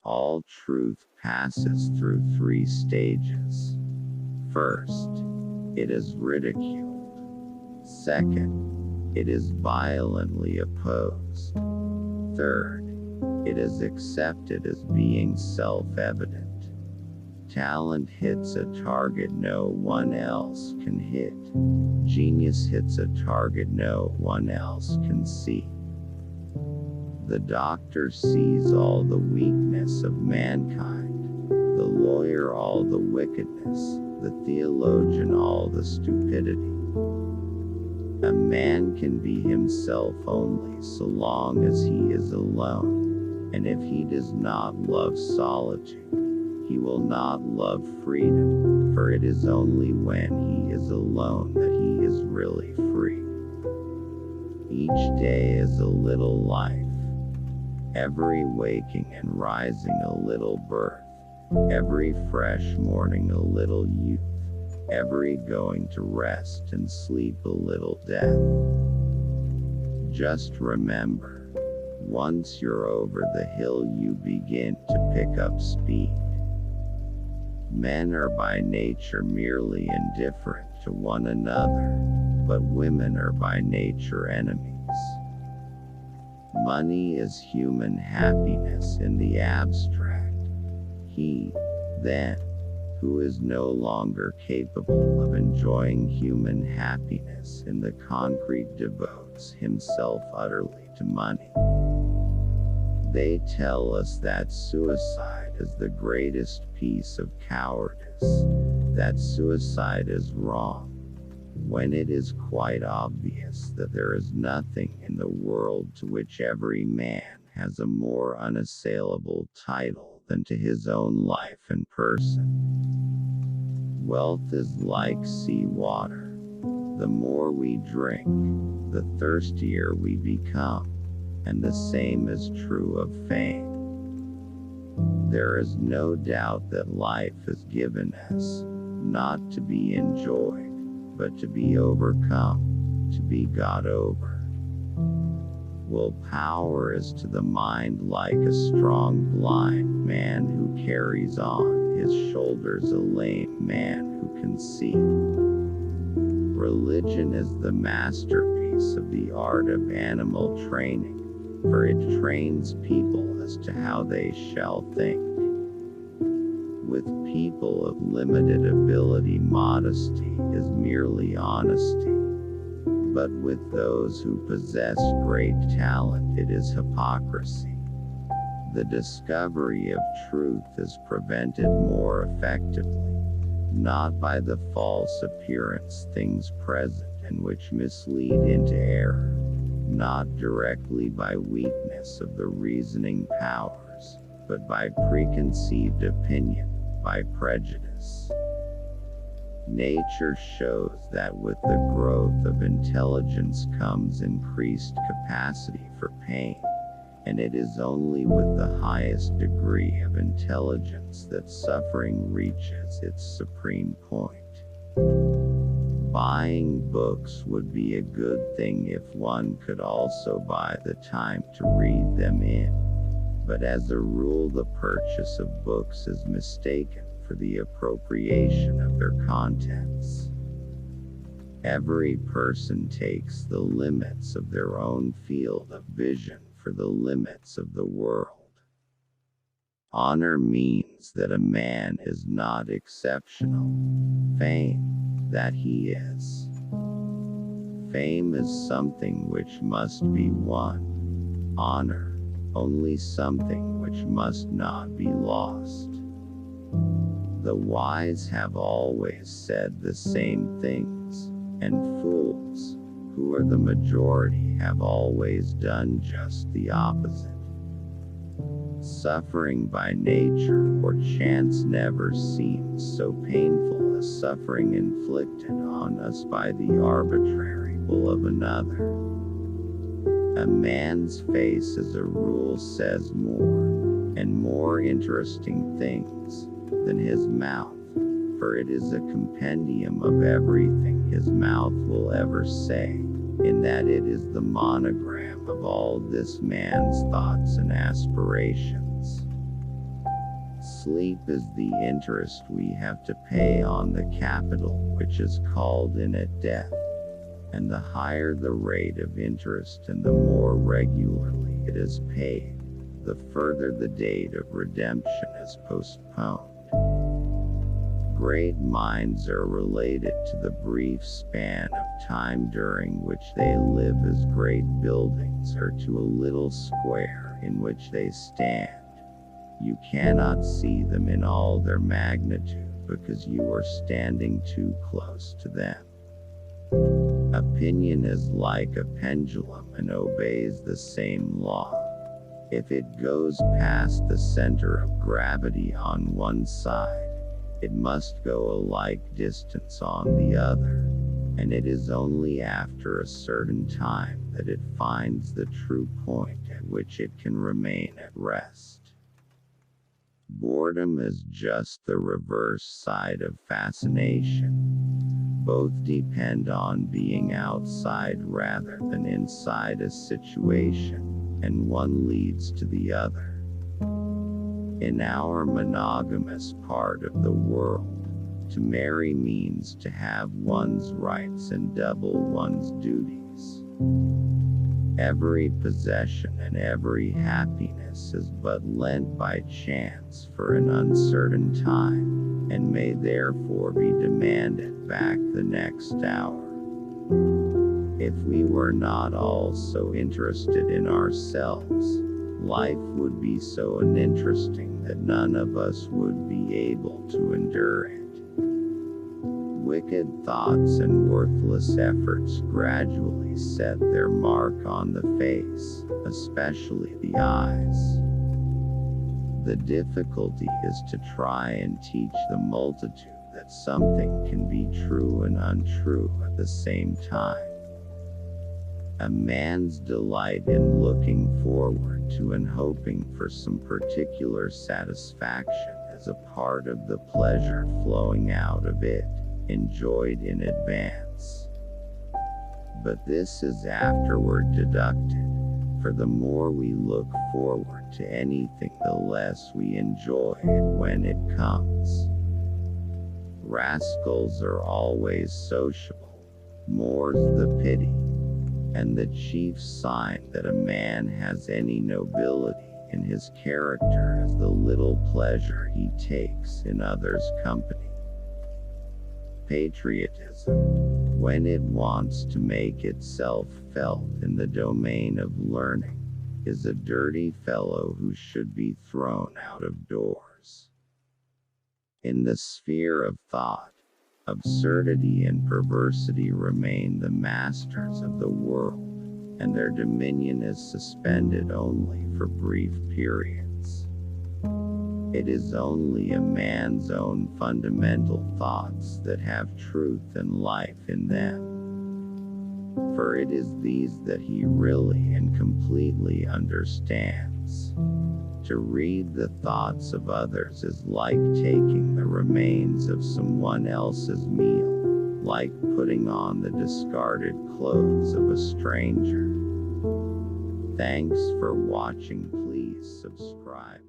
All truth passes through three stages. First, it is ridiculed. Second, it is violently opposed. Third, it is accepted as being self-evident. Talent hits a target no one else can hit. Genius hits a target no one else can see. The doctor sees all the weakness of mankind, the lawyer all the wickedness, the theologian all the stupidity. A man can be himself only so long as he is alone, and if he does not love solitude, he will not love freedom, for it is only when he is alone that he is really free. Each day is a little life, every waking and rising a little birth, every fresh morning a little youth, every going to rest and sleep a little death. Just remember, once you're over the hill you begin to pick up speed. Men are by nature merely indifferent to one another, but women are by nature enemies. Money is human happiness in the abstract. He, then, who is no longer capable of enjoying human happiness in the concrete devotes himself utterly to money. They tell us that suicide is the greatest piece of cowardice, that suicide is wrong, when it is quite obvious that there is nothing in the world to which every man has a more unassailable title than to his own life and person. Wealth is like sea water. The more we drink, the thirstier we become, and the same is true of fame. There is no doubt that life is given us, not to be enjoyed, but to be overcome, to be got over. Willpower is to the mind like a strong blind man who carries on his shoulders a lame man who can see. Religion is the masterpiece of the art of animal training, for it trains people as to how they shall think. With people of limited ability, modesty is merely honesty. But with those who possess great talent, it is hypocrisy. The discovery of truth is prevented more effectively, not by the false appearance things present and which mislead into error, not directly by weakness of the reasoning powers, but by preconceived opinion, by prejudice. Nature shows that with the growth of intelligence comes increased capacity for pain, and it is only with the highest degree of intelligence that suffering reaches its supreme point. Buying books would be a good thing if one could also buy the time to read them in, but as a rule the purchase of books is mistaken for the appropriation of their contents. Every person takes the limits of their own field of vision for the limits of the world. Honor means that a man is not exceptional. Fame, that he is. Fame is something which must be won. Honor, only something which must not be lost. The wise have always said the same things, and fools, who are the majority, have always done just the opposite. Suffering by nature or chance never seems so painful as suffering inflicted on us by the arbitrary will of another. A man's face as a rule says more, and more interesting things, than his mouth, for it is a compendium of everything his mouth will ever say, in that it is the monogram of all this man's thoughts and aspirations. Sleep is the interest we have to pay on the capital which is called in at death, and the higher the rate of interest and the more regularly it is paid, the further the date of redemption is postponed. Great minds are related to the brief span of time during which they live as great buildings are to a little square in which they stand. You cannot see them in all their magnitude because you are standing too close to them. Opinion is like a pendulum and obeys the same law. If it goes past the center of gravity on one side, it must go a like distance on the other, and it is only after a certain time that it finds the true point at which it can remain at rest. Boredom is just the reverse side of fascination. Both depend on being outside rather than inside a situation, and one leads to the other. In our monogamous part of the world, to marry means to have one's rights and double one's duties. Every possession and every happiness is but lent by chance for an uncertain time, and may therefore be demanded back the next hour. If we were not all so interested in ourselves, life would be so uninteresting that none of us would be able to endure it. Wicked thoughts and worthless efforts gradually set their mark on the face, especially the eyes. The difficulty is to try and teach the multitude that something can be true and untrue at the same time. A man's delight in looking forward to and hoping for some particular satisfaction is a part of the pleasure flowing out of it, enjoyed in advance. But this is afterward deducted, for the more we look forward to anything, the less we enjoy it when it comes. Rascals are always sociable, more's the pity, and the chief sign that a man has any nobility in his character is the little pleasure he takes in others' company. Patriotism, when it wants to make itself felt in the domain of learning, is a dirty fellow who should be thrown out of doors. In the sphere of thought, absurdity and perversity remain the masters of the world, and their dominion is suspended only for brief periods. It is only a man's own fundamental thoughts that have truth and life in them, for it is these that he really and completely understands. To read the thoughts of others is like taking the remains of someone else's meal, like putting on the discarded clothes of a stranger. Thanks for watching. Please subscribe.